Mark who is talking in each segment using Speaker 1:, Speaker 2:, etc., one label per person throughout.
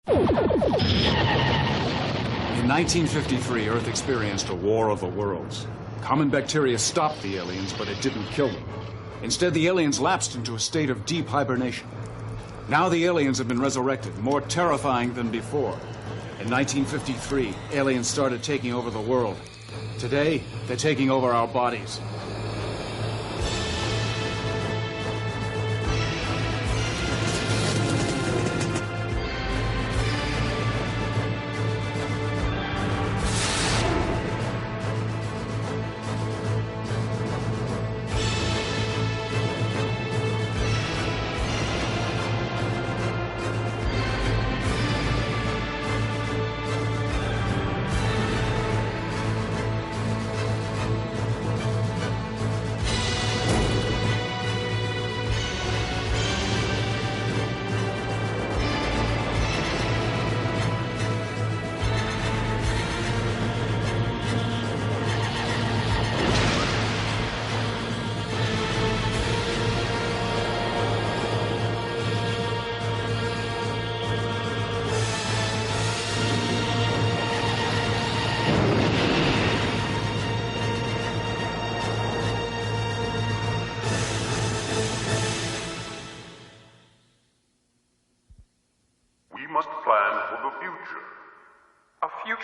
Speaker 1: In 1953, Earth experienced a war of the worlds. Common bacteria stopped the aliens, but it didn't kill them. Instead, the aliens lapsed into a state of deep hibernation. Now the aliens have been resurrected, more terrifying than before. In 1953, aliens started taking over the world. Today, they're taking over our bodies.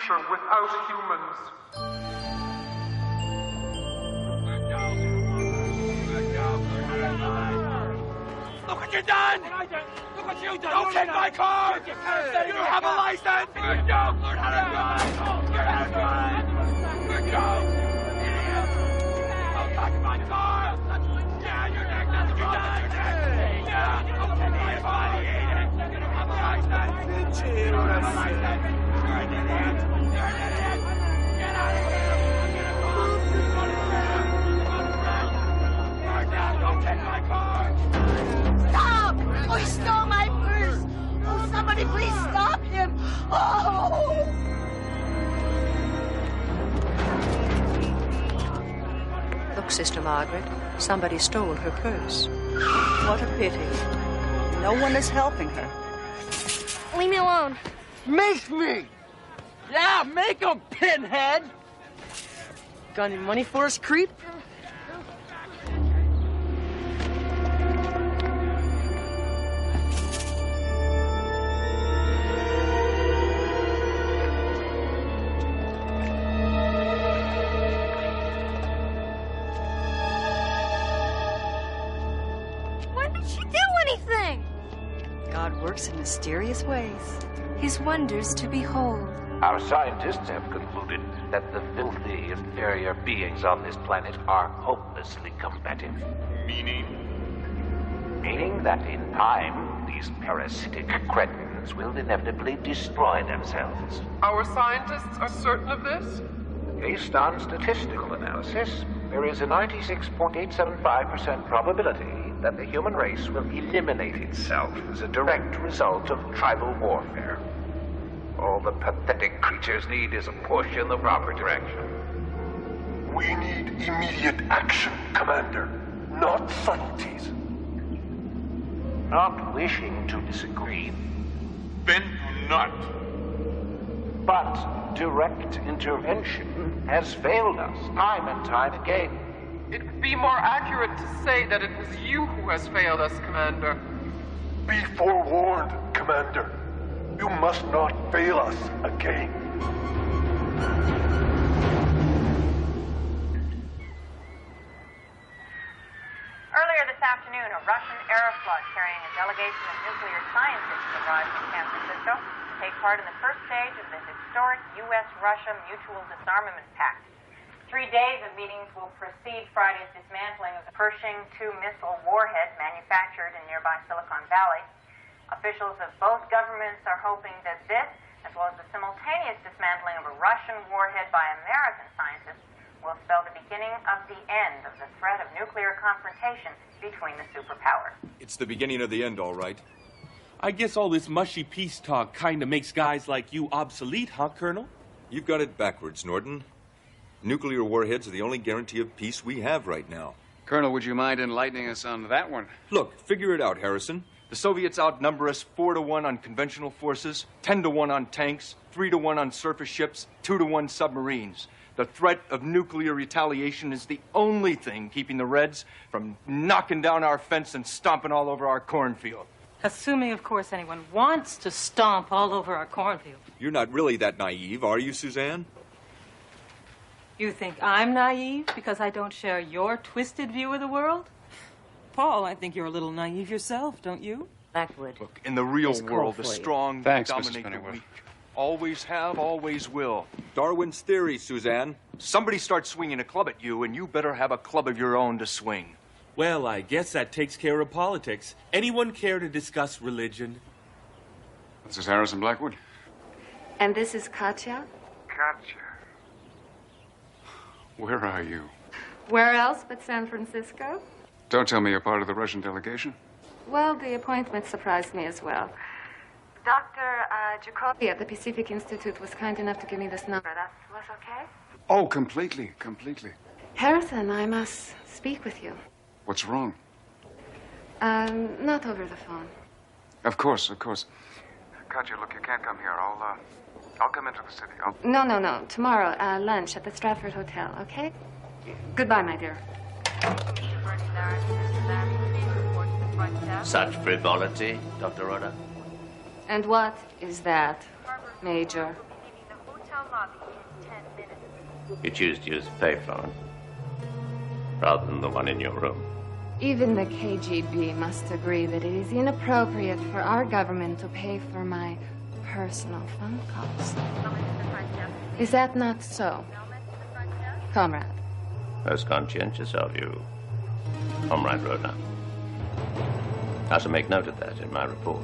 Speaker 2: Without humans. Look what you've done! Look what you've done! Don't take my car! You don't have a license! Learn how to drive! Learn how to drive! Idiot! Don't touch my car! Yeah, you're next! That's what you've done! Yeah! Don't take my body! You don't have a license! You don't have a license! You're an idiot! You're an idiot! Get out of here! Don't take my car!
Speaker 3: Stop! Oh, he stole my purse! Oh, somebody please stop him! Oh!
Speaker 4: Look, Sister Margaret, somebody stole her purse. What a pity. No one is helping her.
Speaker 5: Leave me alone.
Speaker 6: Make me! Yeah, make him, pinhead! Got any money for us, creep?
Speaker 5: Why did she do anything?
Speaker 4: God works in mysterious ways.
Speaker 7: His wonders to behold.
Speaker 8: Our scientists have concluded that the filthy, inferior beings on this planet are hopelessly combative.
Speaker 2: Meaning?
Speaker 8: Meaning that in time, these parasitic cretins will inevitably destroy themselves.
Speaker 2: Our scientists are certain of this?
Speaker 8: Based on statistical analysis, there is a 96.875% probability that the human race will eliminate itself as a direct result of tribal warfare. All the pathetic creatures need is a push in the proper direction.
Speaker 9: We need immediate action, Commander, not subtleties.
Speaker 8: Not wishing to disagree.
Speaker 2: Then do not.
Speaker 8: But direct intervention has failed us time and time again.
Speaker 2: It would be more accurate to say that it was you who has failed us, Commander.
Speaker 9: Be forewarned, Commander. You must not fail us again.
Speaker 10: Earlier this afternoon, a Russian aeroflot carrying a delegation of nuclear scientists arrived in San Francisco to take part in the first stage of the historic U.S.-Russia Mutual Disarmament Pact. 3 days of meetings will precede Friday's dismantling of the Pershing II missile warhead manufactured in nearby Silicon Valley. Officials of both governments are hoping that this, as well as the simultaneous dismantling of a Russian warhead by American scientists, will spell the beginning of the end of the threat of nuclear confrontation between the superpowers.
Speaker 11: It's the beginning of the end, all right. I guess all this mushy peace talk kind of makes guys like you obsolete, huh, Colonel?
Speaker 12: You've got it backwards, Norton. Nuclear warheads are the only guarantee of peace we have right now.
Speaker 13: Colonel, would you mind enlightening us on that one?
Speaker 12: Look, figure it out, Harrison.
Speaker 13: The Soviets outnumber us 4-1 on conventional forces, 10-1 on tanks, 3-1 on surface ships, 2-1 submarines. The threat of nuclear retaliation is the only thing keeping the Reds from knocking down our fence and stomping all over our cornfield.
Speaker 14: Assuming, of course, anyone wants to stomp all over our cornfield.
Speaker 12: You're not really that naive, are you, Suzanne?
Speaker 14: You think I'm naive because I don't share your twisted view of the world? Paul, I think you're a little naive yourself, don't you?
Speaker 4: Blackwood.
Speaker 13: Look, in the real world, the strong
Speaker 1: Thanks,
Speaker 13: dominate
Speaker 1: Mrs.
Speaker 13: the
Speaker 1: Pennyworth.
Speaker 13: weak. Always have, always will.
Speaker 12: Darwin's theory, Suzanne.
Speaker 13: Somebody starts swinging a club at you, and you better have a club of your own to swing.
Speaker 11: Well, I guess that takes care of politics. Anyone care to discuss religion?
Speaker 1: This is Harrison Blackwood.
Speaker 7: And this is Katya?
Speaker 9: Katya.
Speaker 1: Where are you?
Speaker 7: Where else but San Francisco?
Speaker 1: Don't tell me you're part of the Russian delegation.
Speaker 7: Well, the appointment surprised me as well. Dr. Jacobi at the Pacific Institute was kind enough to give me this number. That was okay?
Speaker 1: Oh, completely, completely.
Speaker 7: Harrison, I must speak with you.
Speaker 1: What's wrong?
Speaker 7: Not over the phone.
Speaker 1: Of course, of course.
Speaker 9: Katya, look, you can't come here. I'll come into the city.
Speaker 7: No. Tomorrow, lunch at the Stratford Hotel, okay? Goodbye, my dear.
Speaker 15: Such frivolity, Dr. Rhoda.
Speaker 7: And what is that, Major?
Speaker 15: You choose to use a payphone rather than the one in your room.
Speaker 7: Even the KGB must agree that it is inappropriate for our government to pay for my personal phone calls. Is that not so, comrade?
Speaker 15: Most conscientious of you, Comrade Rhoda. I shall make note of that in my report.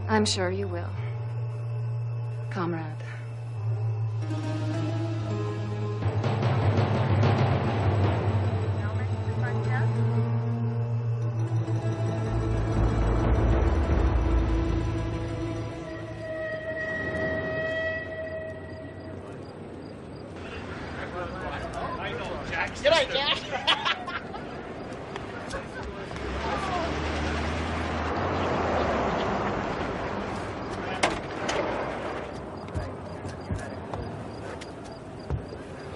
Speaker 7: I'm sure you will, comrade.
Speaker 6: G'day, Jack.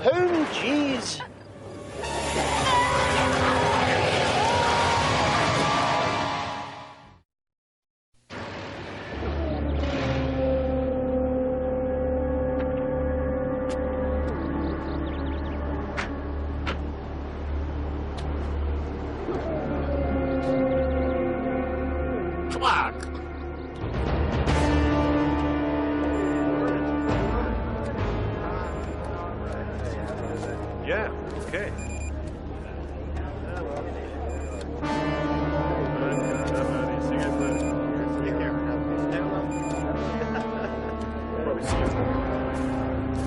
Speaker 6: Home cheese.
Speaker 9: Yeah, okay.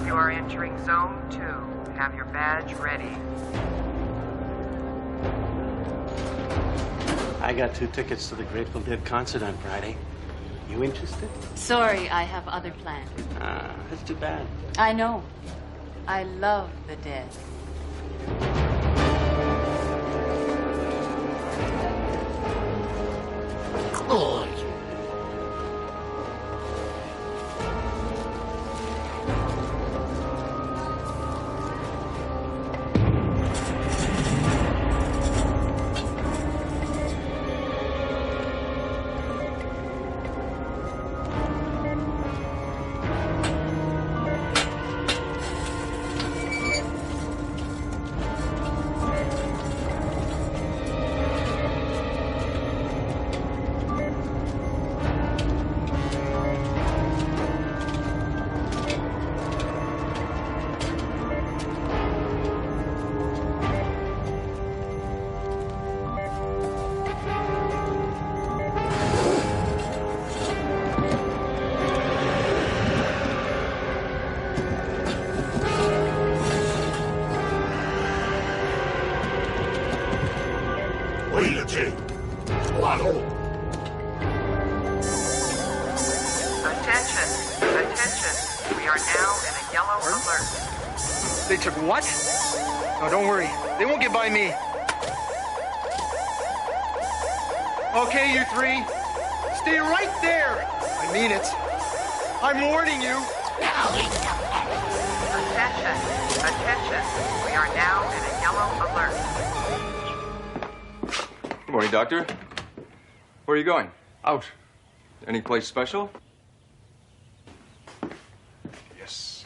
Speaker 10: You are entering Zone 2. Have your badge ready.
Speaker 6: I got 2 tickets to the Grateful Dead concert on Friday. You interested?
Speaker 7: Sorry, I have other plans.
Speaker 6: That's too bad.
Speaker 7: I know. I love the dead.
Speaker 6: Good.
Speaker 10: Attention. We are now in a yellow alert.
Speaker 6: They took what? Oh, don't worry. They won't get by me.
Speaker 13: Okay, you three. Stay right there. I mean it. I'm warning you.
Speaker 10: Attention. Attention. We are now in a yellow alert.
Speaker 13: Good morning, Doctor. Where are you going?
Speaker 1: Out.
Speaker 13: Any place special?
Speaker 1: Yes.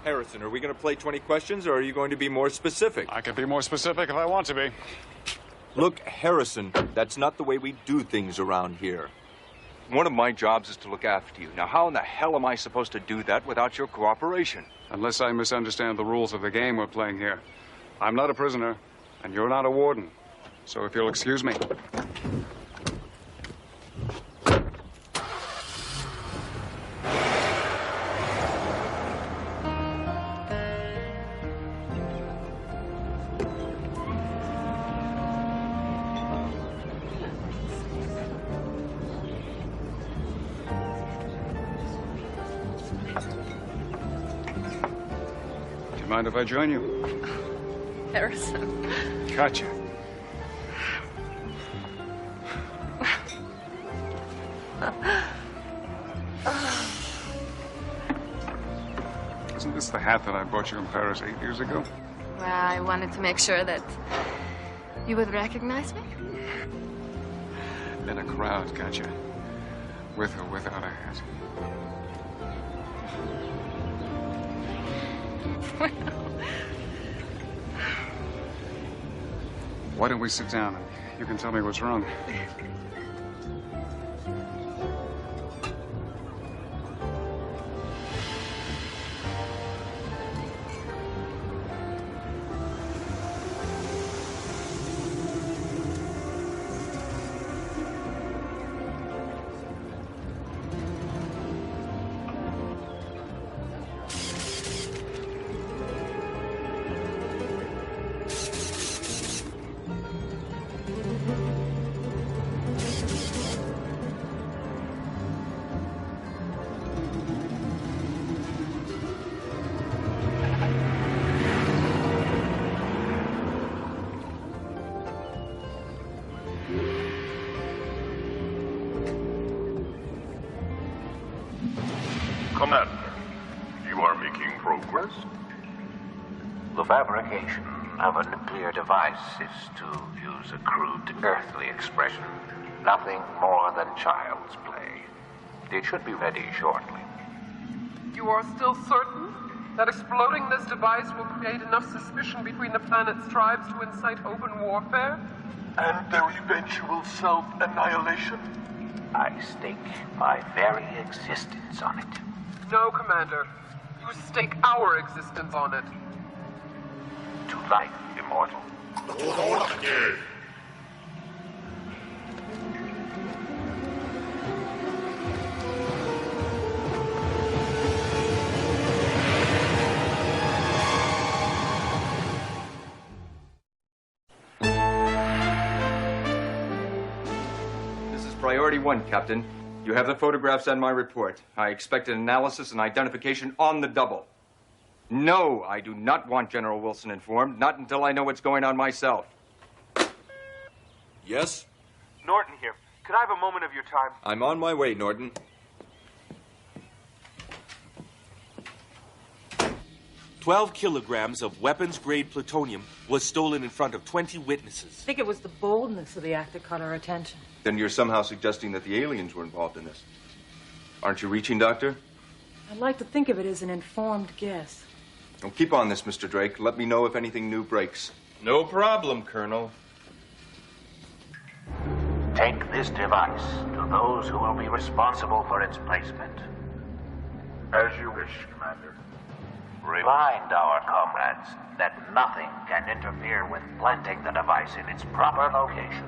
Speaker 12: Harrison, are we going to play 20 questions, or are you going to be more specific?
Speaker 1: I can be more specific if I want to be.
Speaker 12: Look, Harrison, that's not the way we do things around here.
Speaker 13: One of my jobs is to look after you. Now, how in the hell am I supposed to do that without your cooperation?
Speaker 1: Unless I misunderstand the rules of the game we're playing here. I'm not a prisoner, and you're not a warden. So if you'll excuse me. Mind if I join you?
Speaker 7: Harrison.
Speaker 1: Gotcha. Isn't this the hat that I bought you in Paris 8 years ago?
Speaker 7: Well, I wanted to make sure that you would recognize me.
Speaker 1: In a crowd, gotcha. With or without a hat. Why don't we sit down and you can tell me what's wrong?
Speaker 9: Commander, you are making progress?
Speaker 8: The fabrication of a nuclear device is, to use a crude earthly expression, nothing more than child's play. It should be ready shortly.
Speaker 16: You are still certain that exploding this device will create enough suspicion between the planet's tribes to incite open warfare?
Speaker 9: And their eventual self-annihilation?
Speaker 8: I stake my very existence on it.
Speaker 16: No, Commander. You stake our existence on it.
Speaker 8: To life, immortal.
Speaker 13: This is priority one, Captain. You have the photographs and my report. I expect an analysis and identification on the double. No, I do not want General Wilson informed, not until I know what's going on myself.
Speaker 12: Yes?
Speaker 17: Norton here. Could I have a moment of your time?
Speaker 12: I'm on my way, Norton.
Speaker 11: $12 kilograms of weapons-grade plutonium was stolen in front of 20 witnesses.
Speaker 14: I think it was the boldness of the act that caught our attention.
Speaker 13: Then you're somehow suggesting that the aliens were involved in this. Aren't you reaching, Doctor?
Speaker 14: I'd like to think of it as an informed guess.
Speaker 13: Well, keep on this, Mr. Drake. Let me know if anything new breaks.
Speaker 17: No problem, Colonel.
Speaker 8: Take this device to those who will be responsible for its placement.
Speaker 9: As you wish, Commander.
Speaker 8: Remind our comrades that nothing can interfere with planting the device in its proper location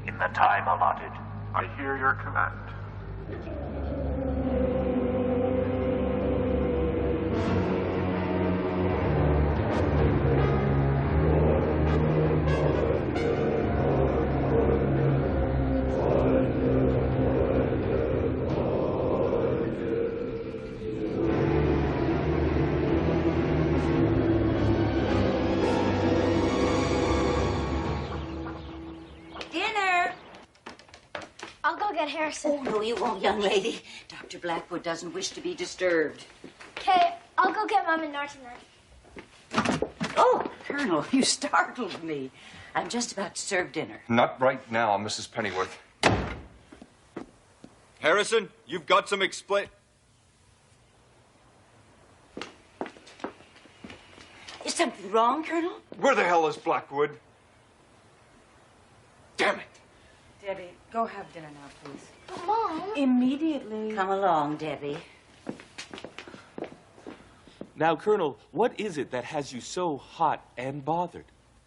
Speaker 8: in the time allotted.
Speaker 9: I hear your command.
Speaker 5: Aunt Harrison.
Speaker 3: Oh, no, you won't, young lady. Dr. Blackwood doesn't wish to be disturbed.
Speaker 5: Okay, I'll go get Mom and Norton then.
Speaker 3: Oh, Colonel, you startled me. I'm just about to serve dinner.
Speaker 13: Not right now, Mrs. Pennyworth.
Speaker 12: Harrison, you've got some
Speaker 3: Is something wrong, Colonel?
Speaker 13: Where the hell is Blackwood? Damn it!
Speaker 14: Debbie, go have dinner now, please.
Speaker 5: But Mom.
Speaker 14: Immediately.
Speaker 3: Come along, Debbie.
Speaker 11: Now, Colonel, what is it that has you so hot and bothered?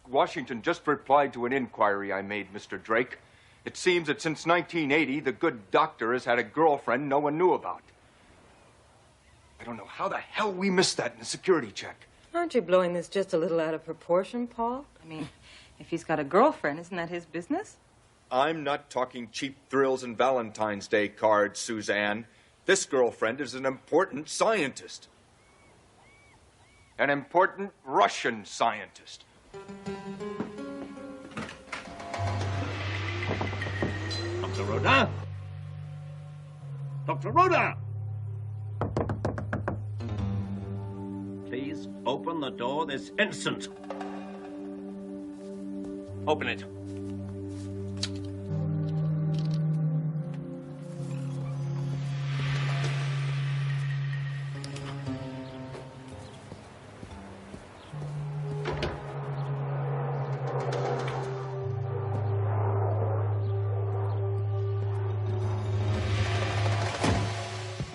Speaker 13: Washington just replied to an inquiry I made, Mr. Drake. It seems that since 1980, the good doctor has had a girlfriend no one knew about. I don't know how the hell we missed that in the security check.
Speaker 14: Aren't you blowing this just a little out of proportion, Paul? I mean, if he's got a girlfriend, isn't that his business?
Speaker 12: I'm not talking cheap thrills and Valentine's Day cards, Suzanne. This girlfriend is an important scientist.
Speaker 13: An important Russian scientist.
Speaker 18: Dr. Rodin! Dr. Rodin! Please open the door this instant. Open it.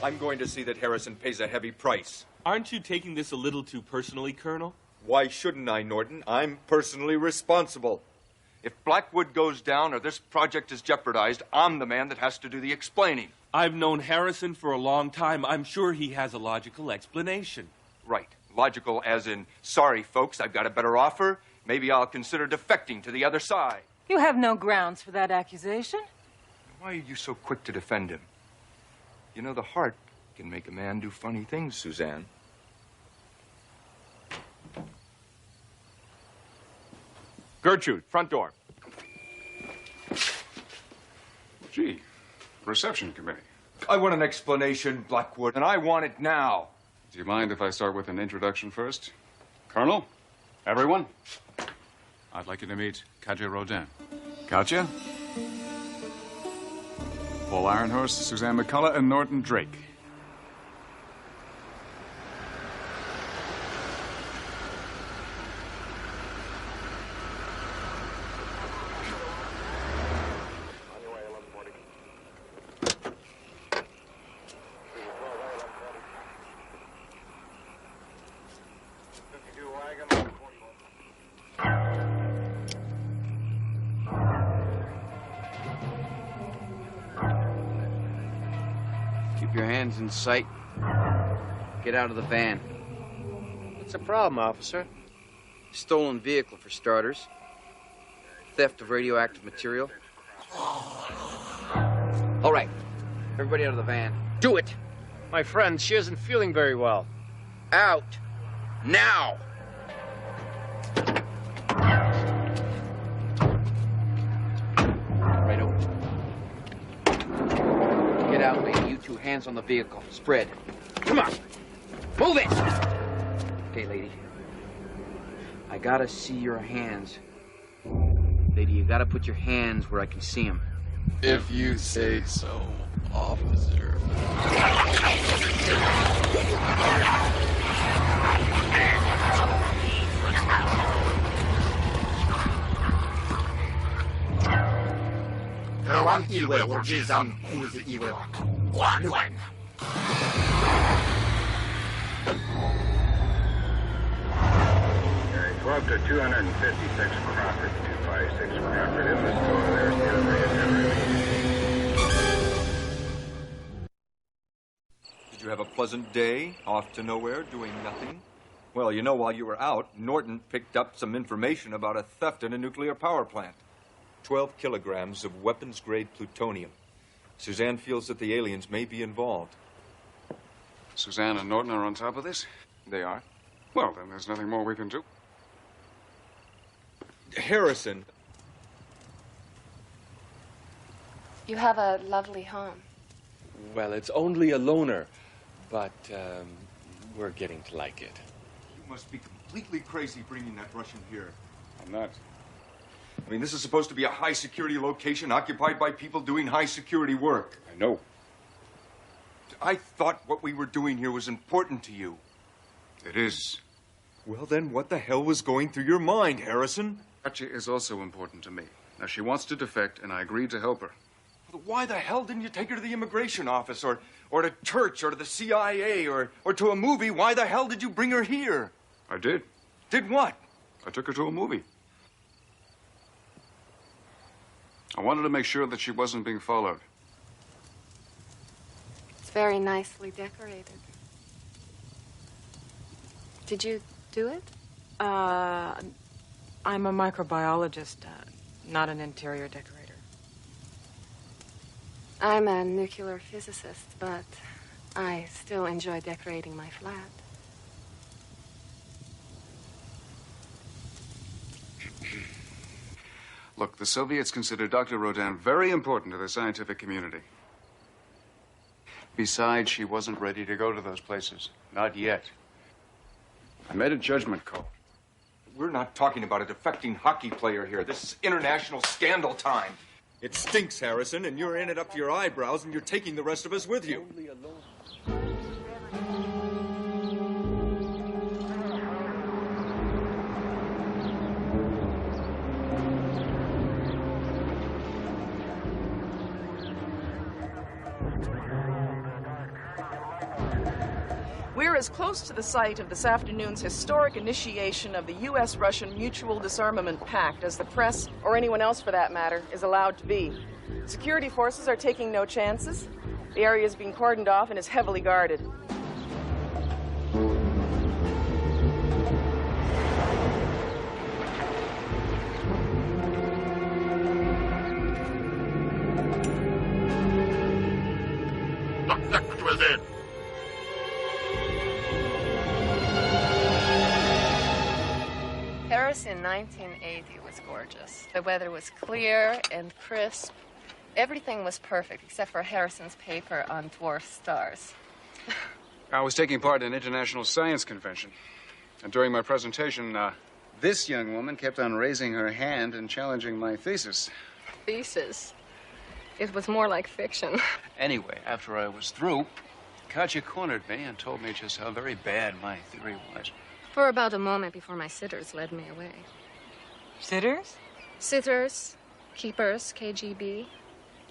Speaker 12: I'm going to see that Harrison pays a heavy price.
Speaker 11: Aren't you taking this a little too personally, Colonel?
Speaker 12: Why shouldn't I, Norton? I'm personally responsible.
Speaker 13: If Blackwood goes down or this project is jeopardized, I'm the man that has to do the explaining.
Speaker 11: I've known Harrison for a long time. I'm sure he has a logical explanation.
Speaker 13: Right. Logical as in, sorry, folks, I've got a better offer. Maybe I'll consider defecting to the other side.
Speaker 14: You have no grounds for that accusation.
Speaker 13: Why are you so quick to defend him? You know, the heart can make a man do funny things, Suzanne. Gertrude, front door.
Speaker 1: Gee, reception committee.
Speaker 13: I want an explanation, Blackwood, and I want it now.
Speaker 1: Do you mind if I start with an introduction first? Colonel, everyone, I'd like you to meet Katja Rodin. Katja? Paul Ironhorse, Suzanne McCullough, and Norton Drake.
Speaker 6: Keep your hands in sight. Get out of the van.
Speaker 19: What's the problem, officer?
Speaker 6: Stolen vehicle, for starters. Theft of radioactive material. All right. Everybody out of the van. Do it!
Speaker 19: My friend, she isn't feeling very well.
Speaker 6: Out! Now! Right over. Get out, lady. You two, hands on the vehicle. Spread. Come on! Move it! Okay, lady. I gotta see your hands. Lady, you gotta put your hands where I can see them.
Speaker 20: If you say so, officer.
Speaker 21: Go up to 256 Crawford, 256 Crawford. In the store there,
Speaker 12: Did you have a pleasant day, off to nowhere, doing nothing? Well, you know, while you were out, Norton picked up some information about a theft in a nuclear power plant. 12 kilograms of weapons-grade plutonium. Suzanne feels that the aliens may be involved.
Speaker 1: Suzanne and Norton are on top of this?
Speaker 13: They are.
Speaker 1: Well, then there's nothing more we can do.
Speaker 12: Harrison.
Speaker 7: You have a lovely home.
Speaker 11: Well, it's only a loner, but we're getting to like it.
Speaker 12: You must be completely crazy bringing that Russian here.
Speaker 1: I'm not.
Speaker 12: I mean, this is supposed to be a high-security location occupied by people doing high-security work.
Speaker 1: I know.
Speaker 12: I thought what we were doing here was important to you.
Speaker 1: It is.
Speaker 12: Well, then what the hell was going through your mind, Harrison?
Speaker 1: Katya is also important to me. Now, she wants to defect, and I agreed to help her.
Speaker 12: Why the hell didn't you take her to the immigration office, or to church, or to the CIA, or to a movie? Why the hell did you bring her here?
Speaker 1: I did.
Speaker 12: Did what?
Speaker 1: I took her to a movie. I wanted to make sure that she wasn't being followed.
Speaker 7: It's very nicely decorated. Did you do it?
Speaker 14: I'm a microbiologist, not an interior decorator.
Speaker 7: I'm a nuclear physicist, but I still enjoy decorating my flat.
Speaker 1: Look, the Soviets consider Dr. Rodin very important to the scientific community. Besides, she wasn't ready to go to those places. Not yet. I made a judgment call.
Speaker 12: We're not talking about a defecting hockey player here. This is international scandal time. It stinks, Harrison, and you're in it up to your eyebrows, and you're taking the rest of us with you.
Speaker 2: We're as close to the site of this afternoon's historic initiation of the U.S.-Russian Mutual Disarmament Pact as the press, or anyone else for that matter, is allowed to be. Security forces are taking no chances. The area is being cordoned off and is heavily guarded.
Speaker 9: Contact within.
Speaker 7: Paris in 1980 was gorgeous. The weather was clear and crisp. Everything was perfect except for Harrison's paper on dwarf stars.
Speaker 1: I was taking part in an international science convention. And during my presentation, this young woman kept on raising her hand and challenging my thesis.
Speaker 7: Thesis? It was more like fiction.
Speaker 1: Anyway, after I was through, Katya cornered me and told me just how very bad my theory was.
Speaker 7: For about a moment before my sitters led me away.
Speaker 14: Sitters?
Speaker 7: Sitters, keepers, KGB.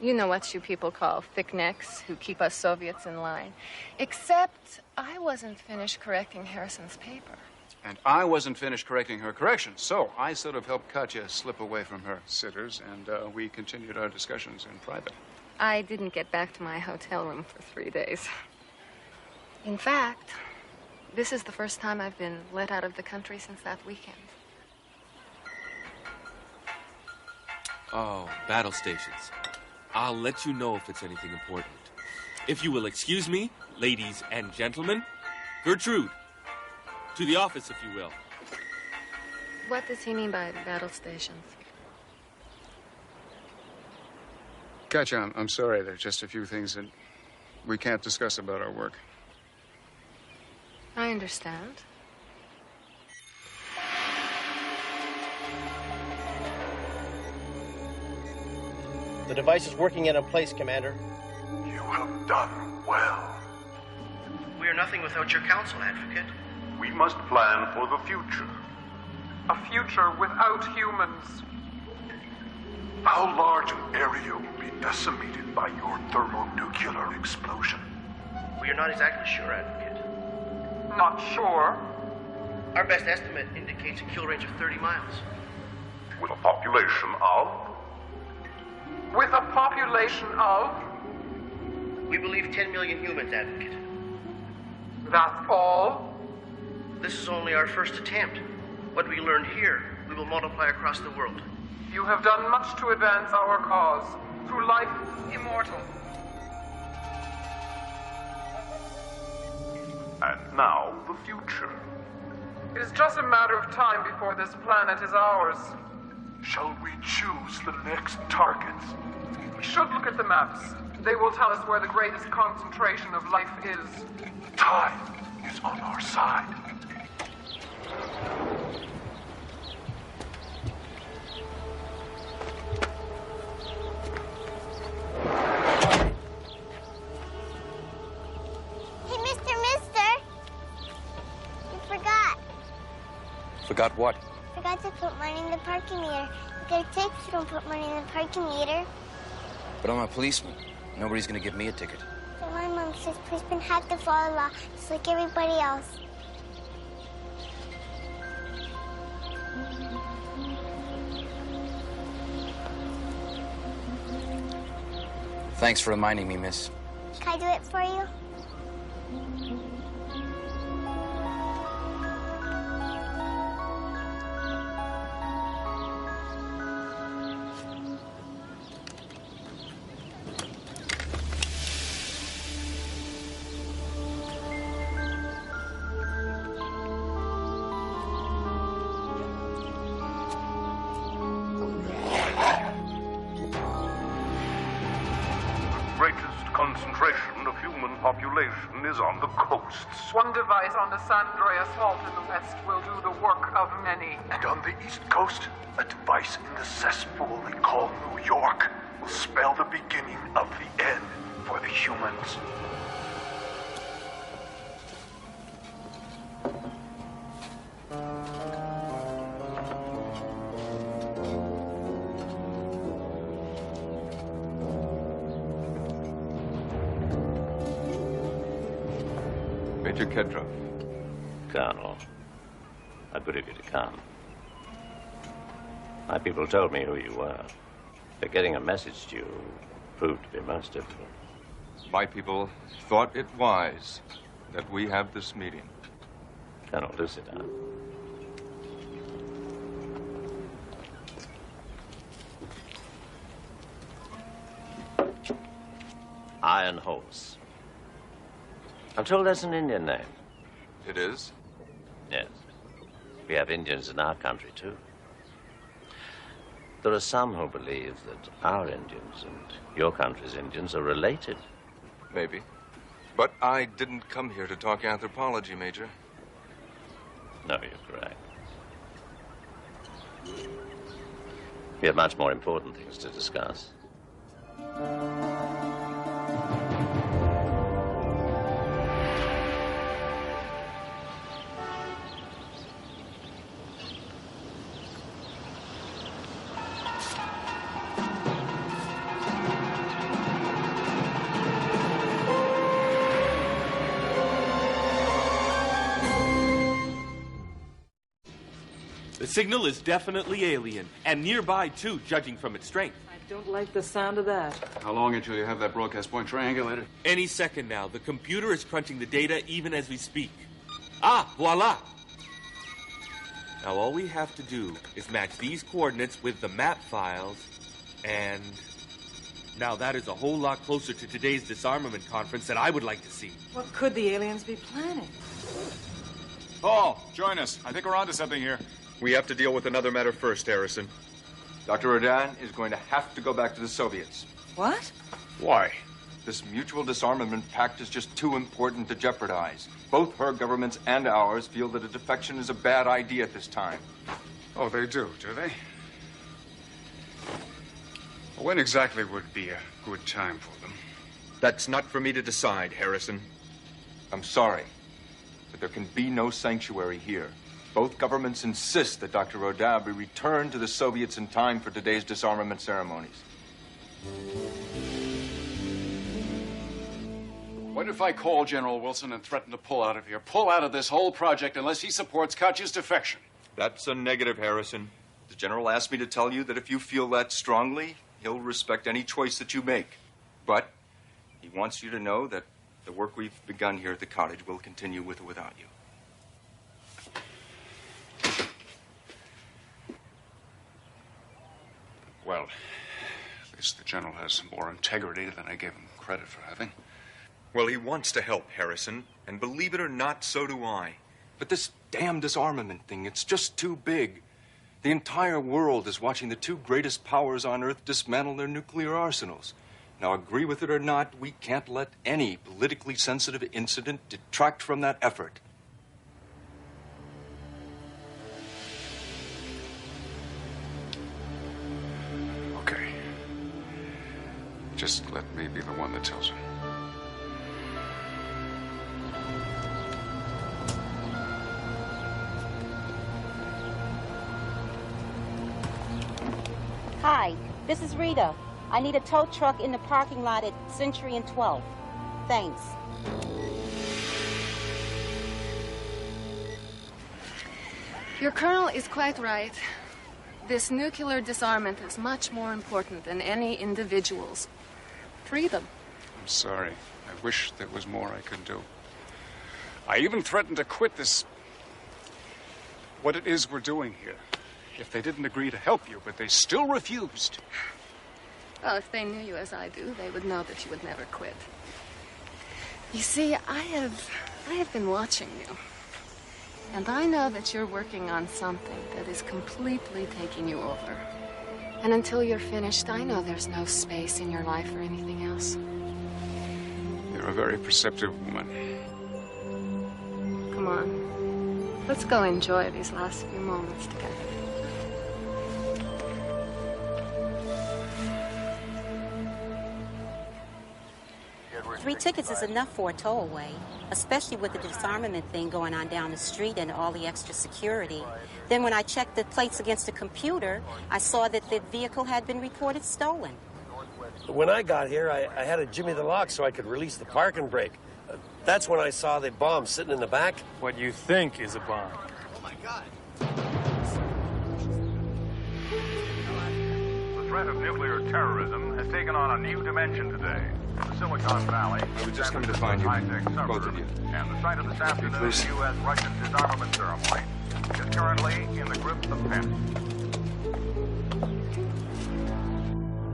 Speaker 7: You know what you people call thick necks who keep us Soviets in line. Except I wasn't finished correcting Harrison's paper.
Speaker 1: And I wasn't finished correcting her corrections, so I sort of helped Katya slip away from her sitters, and we continued our discussions in private.
Speaker 7: I didn't get back to my hotel room for 3 days. In fact, this is the first time I've been let out of the country since that weekend.
Speaker 11: Oh, battle stations. I'll let you know if it's anything important. If you will excuse me, ladies and gentlemen, Gertrude. To the office, if you will.
Speaker 7: What does he mean by battle stations?
Speaker 1: Katya, I'm sorry. There are just a few things that we can't discuss about our work.
Speaker 7: I understand.
Speaker 22: The device is working in place, Commander.
Speaker 9: You have done well.
Speaker 22: We are nothing without your counsel, Advocate.
Speaker 9: We must plan for the future.
Speaker 16: A future without humans.
Speaker 9: How large an area will be decimated by your thermonuclear explosion?
Speaker 22: We are not exactly sure, Advocate.
Speaker 16: Not sure.
Speaker 22: Our best estimate indicates a kill range of 30 miles.
Speaker 9: With a population of?
Speaker 16: With a population of?
Speaker 22: We believe 10 million humans, Advocate.
Speaker 16: That's all?
Speaker 22: This is only our first attempt. What we learned here, we will multiply across the world.
Speaker 16: You have done much to advance our cause, through life immortal.
Speaker 9: And now, the future.
Speaker 16: It is just a matter of time before this planet is ours.
Speaker 9: Shall we choose the next targets?
Speaker 16: We should look at the maps. They will tell us where the greatest concentration of life is.
Speaker 9: Time is on our side.
Speaker 5: Hey, Mister! You forgot.
Speaker 12: Forgot what?
Speaker 5: Forgot to put money in the parking meter. You get a ticket if you don't put money in the parking meter.
Speaker 6: But I'm a policeman. Nobody's gonna give me a ticket.
Speaker 5: So my mom says policemen have to follow the law, just like everybody else.
Speaker 6: Thanks for reminding me, miss.
Speaker 5: Can I do it for you?
Speaker 9: Population is on the coasts.
Speaker 16: One device on the San Andreas Fault in the west will do the work of many.
Speaker 9: And on the east coast, a device in the cesspool they call New York will spell the beginning of the end for the humans.
Speaker 12: Major Kedrov.
Speaker 18: Colonel, how good of you to come. My people told me who you were, but getting a message to you proved to be most difficult.
Speaker 12: My people thought it wise that we have this meeting.
Speaker 18: Colonel, do sit down. Iron Horse. I'm told that's an Indian name.
Speaker 12: It is?
Speaker 18: Yes. We have Indians in our country, too. There are some who believe that our Indians and your country's Indians are related.
Speaker 12: Maybe. But I didn't come here to talk anthropology, Major.
Speaker 18: No, you're correct. We have much more important things to discuss.
Speaker 11: The signal is definitely alien, and nearby, too, judging from its strength.
Speaker 14: I don't like the sound of that.
Speaker 1: How long until you have that broadcast point triangulated?
Speaker 11: Any second now. The computer is crunching the data even as we speak. Ah, voila! Now all we have to do is match these coordinates with the map files, and now that is a whole lot closer to today's disarmament conference that I would like to see.
Speaker 14: What could the aliens be planning?
Speaker 1: Paul, join us. I think we're onto something here.
Speaker 12: We have to deal with another matter first, Harrison. Dr. Rodan is going to have to go back to the Soviets.
Speaker 14: What?
Speaker 1: Why?
Speaker 12: This mutual disarmament pact is just too important to jeopardize. Both her governments and ours feel that a defection is a bad idea at this time.
Speaker 1: Oh, they do they? Well, when exactly would be a good time for them?
Speaker 12: That's not for me to decide, Harrison. I'm sorry, but there can be no sanctuary here. Both governments insist that Dr. Rodin be returned to the Soviets in time for today's disarmament ceremonies.
Speaker 1: What if I call General Wilson and threaten to pull out of here? Pull out of this whole project unless he supports Katya's defection.
Speaker 12: That's a negative, Harrison. The general asked me to tell you that if you feel that strongly, he'll respect any choice that you make. But he wants you to know that the work we've begun here at the cottage will continue with or without you.
Speaker 1: Well, at least the general has more integrity than I gave him credit for having.
Speaker 12: Well, he wants to help, Harrison. And believe it or not, so do I. But this damn disarmament thing, it's just too big.
Speaker 13: The entire world is watching the two greatest powers on Earth dismantle their nuclear arsenals. Now, agree with it or not, we can't let any politically sensitive incident detract from that effort.
Speaker 1: Okay. Just let me be the one that tells her.
Speaker 4: Hi, this is Rita. I need a tow truck in the parking lot at Century and 12th. Thanks.
Speaker 7: Your colonel is quite right. This nuclear disarmament is much more important than any individual's freedom.
Speaker 1: I'm sorry. I wish there was more I could do. I even threatened to quit this... what it is we're doing here. If they didn't agree to help you, but they still refused.
Speaker 7: Well, if they knew you as I do, they would know that you would never quit. You see, I have been watching you. And I know that you're working on something that is completely taking you over. And until you're finished, I know there's no space in your life for anything else.
Speaker 1: You're a very perceptive woman.
Speaker 7: Come on. Let's go enjoy these last few moments together.
Speaker 4: 3 tickets is enough for a towaway, especially with the disarmament thing going on down the street and all the extra security. Then when I checked the plates against the computer, I saw that the vehicle had been reported stolen.
Speaker 15: When I got here, I had to jimmy the lock so I could release the parking brake. That's when I saw the bomb sitting in the back.
Speaker 19: What you think is a bomb.
Speaker 15: Oh, my God.
Speaker 9: The threat of nuclear terrorism has taken on a new dimension today. The Silicon Valley,
Speaker 13: I was just coming to find you, both of you.
Speaker 9: And the site of this afternoon's U.S.-Russian disarmament ceremony is currently in the grip of panic.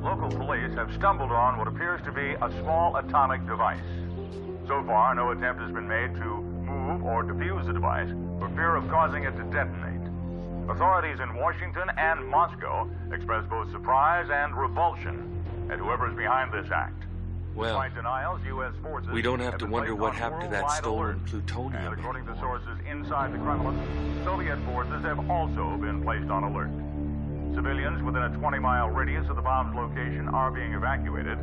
Speaker 9: Local police have stumbled on what appears to be a small atomic device. So far, no attempt has been made to move or defuse the device for fear of causing it to detonate. Authorities in Washington and Moscow express both surprise and revulsion at whoever is behind this act.
Speaker 11: Well,
Speaker 9: Despite denials, U.S. forces
Speaker 11: we don't have to
Speaker 9: been
Speaker 11: wonder
Speaker 9: placed
Speaker 11: what
Speaker 9: on
Speaker 11: happened to that
Speaker 9: worldwide
Speaker 11: stolen
Speaker 9: alert.
Speaker 11: plutonium.
Speaker 9: And according to sources inside the Kremlin, Soviet forces have also been placed on alert. Civilians within a 20-mile radius of the bomb's location are being evacuated,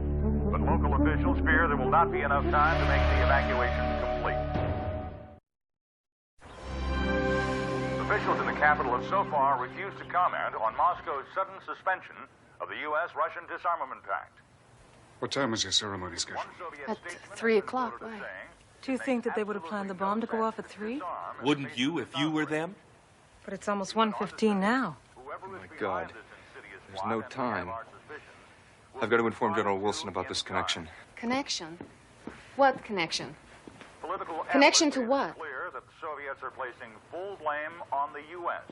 Speaker 9: but local officials fear there will not be enough time to make the evacuation complete. Officials in the capital have so far refused to comment on Moscow's sudden suspension of the U.S.-Russian disarmament pact.
Speaker 1: What time is your ceremony scheduled?
Speaker 7: At 3 o'clock, why?
Speaker 14: Do you think that they would have planned the bomb to go off at 3?
Speaker 11: Wouldn't you if you were them?
Speaker 14: But it's almost 1:15 now.
Speaker 13: Oh, my God. There's no time. I've got to inform General Wilson about this connection.
Speaker 7: Connection? What connection?
Speaker 9: Political
Speaker 7: Connection to
Speaker 9: evidence
Speaker 7: what?
Speaker 9: is clear that the Soviets are placing full blame on the U.S.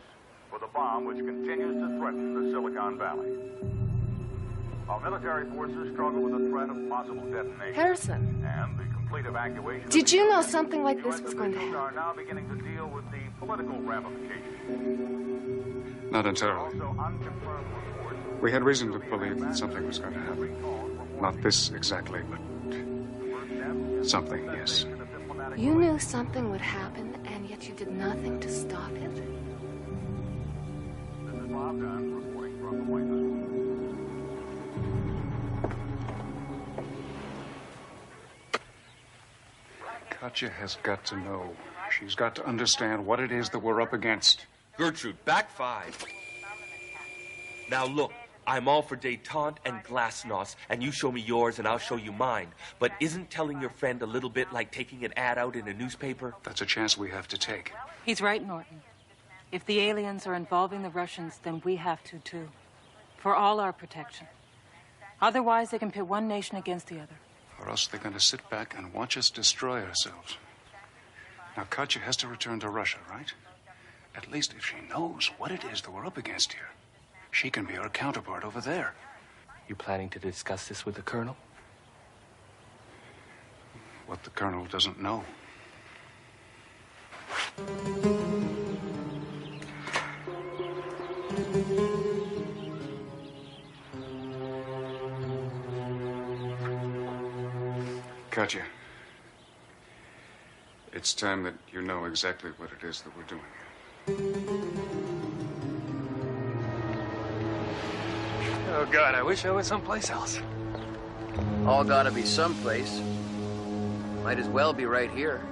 Speaker 9: for the bomb which continues to threaten the Silicon Valley. While military forces struggle with the threat of possible detonation
Speaker 7: Harrison.
Speaker 9: and the complete evacuation of
Speaker 7: Did
Speaker 9: the
Speaker 7: you know
Speaker 9: U.S.,
Speaker 7: something like this
Speaker 9: U.S.
Speaker 7: was going to
Speaker 9: officials
Speaker 7: happen?
Speaker 9: are now beginning to deal with the political ramifications.
Speaker 1: Not entirely.
Speaker 9: Also unconfirmed reports.
Speaker 1: We had reason to believe that something was going to happen. Not this exactly, but something, yes.
Speaker 7: You knew something would happen, and yet you did nothing to stop it?
Speaker 9: This is Bob Dunn reporting from the White House.
Speaker 1: Katya has got to know. She's got to understand what it is that we're up against.
Speaker 11: Gertrude, back 5. Now look, I'm all for détente and glasnost, and you show me yours and I'll show you mine. But isn't telling your friend a little bit like taking an ad out in a newspaper?
Speaker 1: That's a chance we have to take.
Speaker 14: He's right, Norton. If the aliens are involving the Russians, then we have to, too. For all our protection. Otherwise, they can pit one nation against the other.
Speaker 1: Or else they're going to sit back and watch us destroy ourselves. Now, Katya has to return to Russia, right? At least if she knows what it is that we're up against here, she can be our counterpart over there.
Speaker 11: You planning to discuss this with the Colonel?
Speaker 1: What the Colonel doesn't know. Katya, it's time that you know exactly what it is that we're doing here.
Speaker 19: Oh, God, I wish I was someplace else.
Speaker 6: All gotta be someplace. Might as well be right here.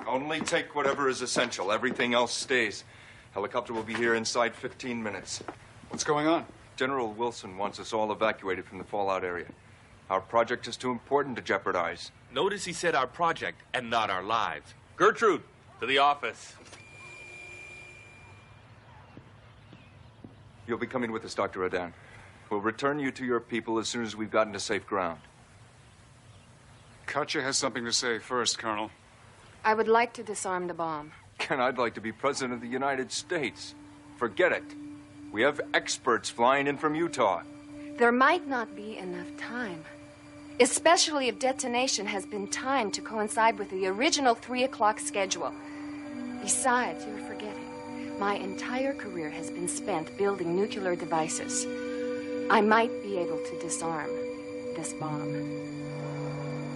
Speaker 13: Only take whatever is essential. Everything else stays. Helicopter will be here inside 15 minutes.
Speaker 1: What's going on?
Speaker 13: General Wilson wants us all evacuated from the fallout area. Our project is too important to jeopardize.
Speaker 11: Notice he said our project and not our lives. Gertrude, to the office.
Speaker 13: You'll be coming with us, Dr. Adan. We'll return you to your people as soon as we've gotten to safe ground.
Speaker 1: Katya has something to say first, Colonel.
Speaker 7: I would like to disarm the bomb.
Speaker 13: And I'd like to be president of the United States. Forget it. We have experts flying in from Utah.
Speaker 7: There might not be enough time. Especially if detonation has been timed to coincide with the original 3 o'clock schedule. Besides, you're forgetting. My entire career has been spent building nuclear devices. I might be able to disarm this bomb.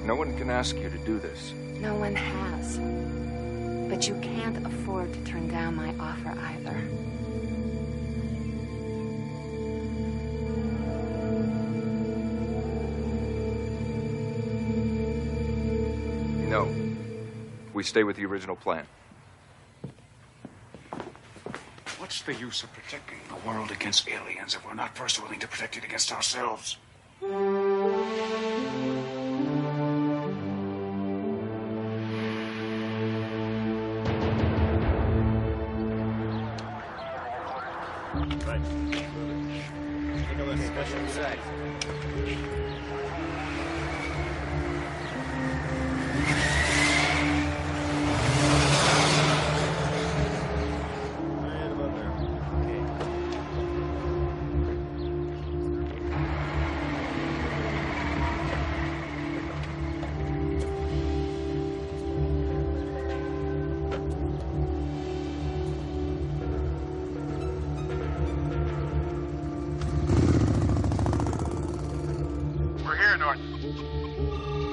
Speaker 13: No one can ask you to do this.
Speaker 7: No one has. But you can't afford to turn down my offer either.
Speaker 13: No. We stay with the original plan.
Speaker 1: What's the use of protecting the world against aliens if we're not first willing to protect it against ourselves?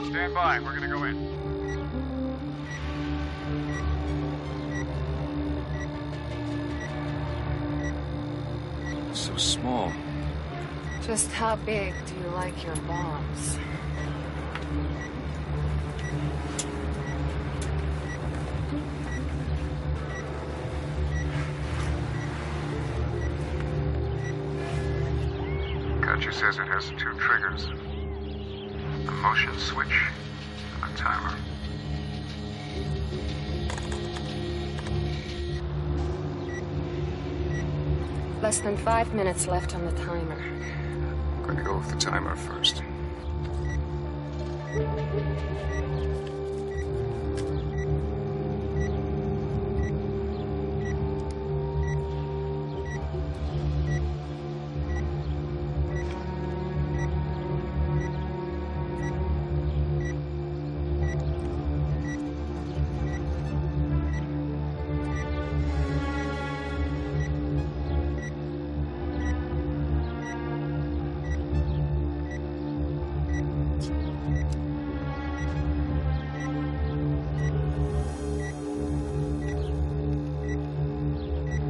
Speaker 9: Stand by. We're going to go in.
Speaker 13: So small.
Speaker 7: Just how big do you like your bombs?
Speaker 9: Katya says it has 2 triggers. A motion switch and a timer.
Speaker 7: Less than 5 minutes left on the timer.
Speaker 1: I'm going to go with the timer first.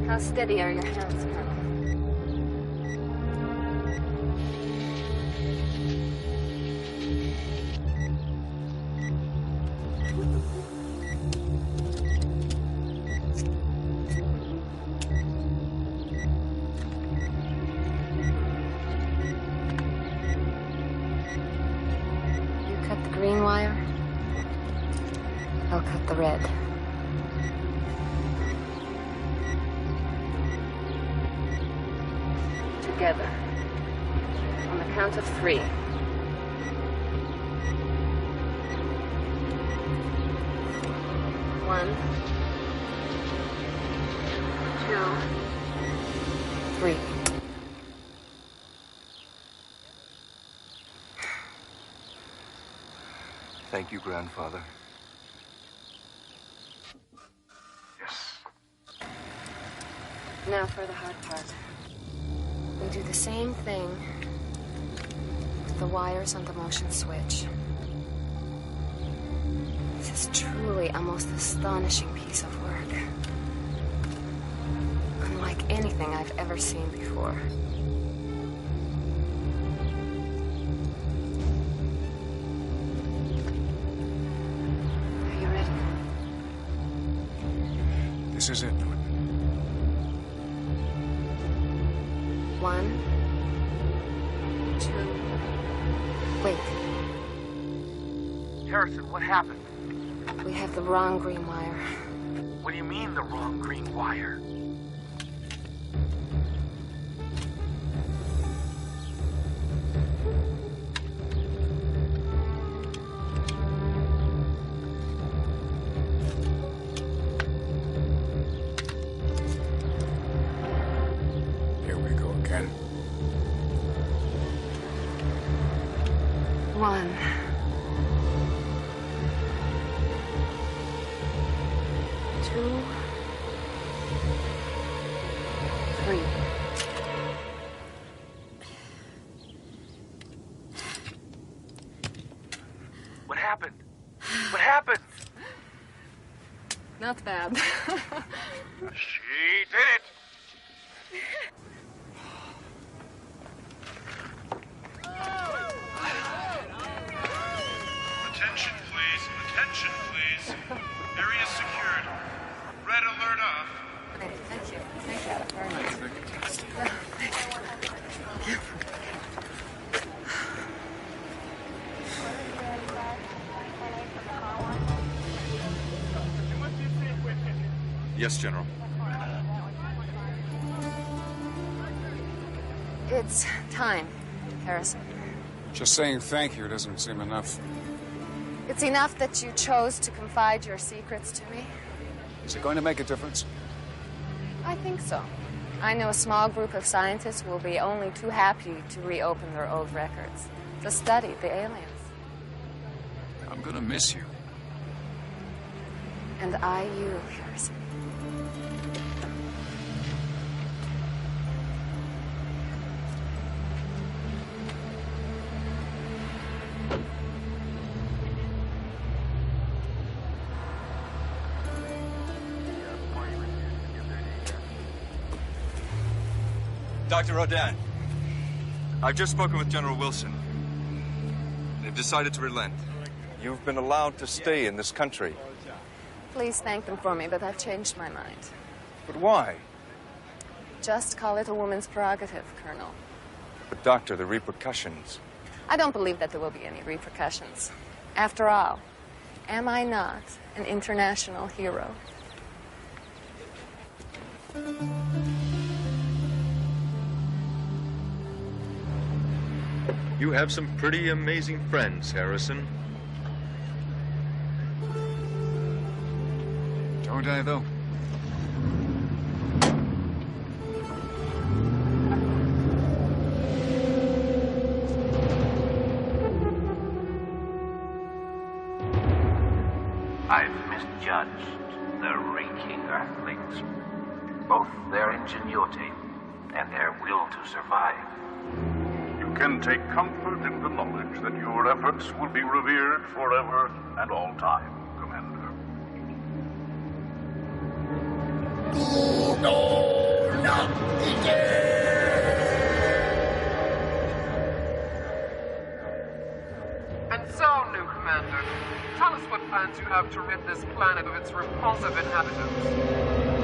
Speaker 7: How steady are your hands, Colonel? You cut the green wire, I'll cut the red. Together. On the count of 3. 1, 2, 3.
Speaker 13: Thank you, Grandfather.
Speaker 21: Yes.
Speaker 7: Now for the hard part. We do the same thing with the wires on the motion switch. This is truly a most astonishing piece of work. Unlike anything I've ever seen before. Are you ready?
Speaker 1: This is it, Norton.
Speaker 7: 1, 2, wait.
Speaker 21: Harrison, what happened?
Speaker 7: We have the wrong green wire.
Speaker 21: What do you mean, the wrong green wire?
Speaker 1: Here we go again.
Speaker 7: 1. 2, 3.
Speaker 21: What happened? What happened?
Speaker 7: Not bad.
Speaker 21: She did it!
Speaker 10: Attention, please. Attention, please. Area secured. Red alert off.
Speaker 7: Thank you. Thank you very much.
Speaker 13: Yes, General.
Speaker 7: It's time, Harrison.
Speaker 1: Just saying thank you doesn't seem enough.
Speaker 7: It's enough that you chose to confide your secrets to me.
Speaker 1: Is it going to make a difference?
Speaker 7: I think so. I know a small group of scientists who will be only too happy to reopen their old records to study the aliens.
Speaker 1: I'm gonna miss you.
Speaker 7: And I you, Harrison.
Speaker 13: Dr. Rodin, I've just spoken with General Wilson. They've decided to relent. You've been allowed to stay in this country.
Speaker 7: Please thank them for me, but I've changed my mind.
Speaker 13: But why?
Speaker 7: Just call it a woman's prerogative, Colonel.
Speaker 13: But, Doctor, the repercussions.
Speaker 7: I don't believe that there will be any repercussions. After all, am I not an international hero?
Speaker 13: You have some pretty amazing friends, Harrison.
Speaker 1: Don't I, though?
Speaker 8: I've misjudged the raking Earthlings, both their ingenuity and their will to survive.
Speaker 10: You can take comfort in the knowledge that your efforts will be revered forever and all time, Commander.
Speaker 3: No, not again!
Speaker 16: And so, new commander, tell us what plans you have to rid this planet of its repulsive inhabitants.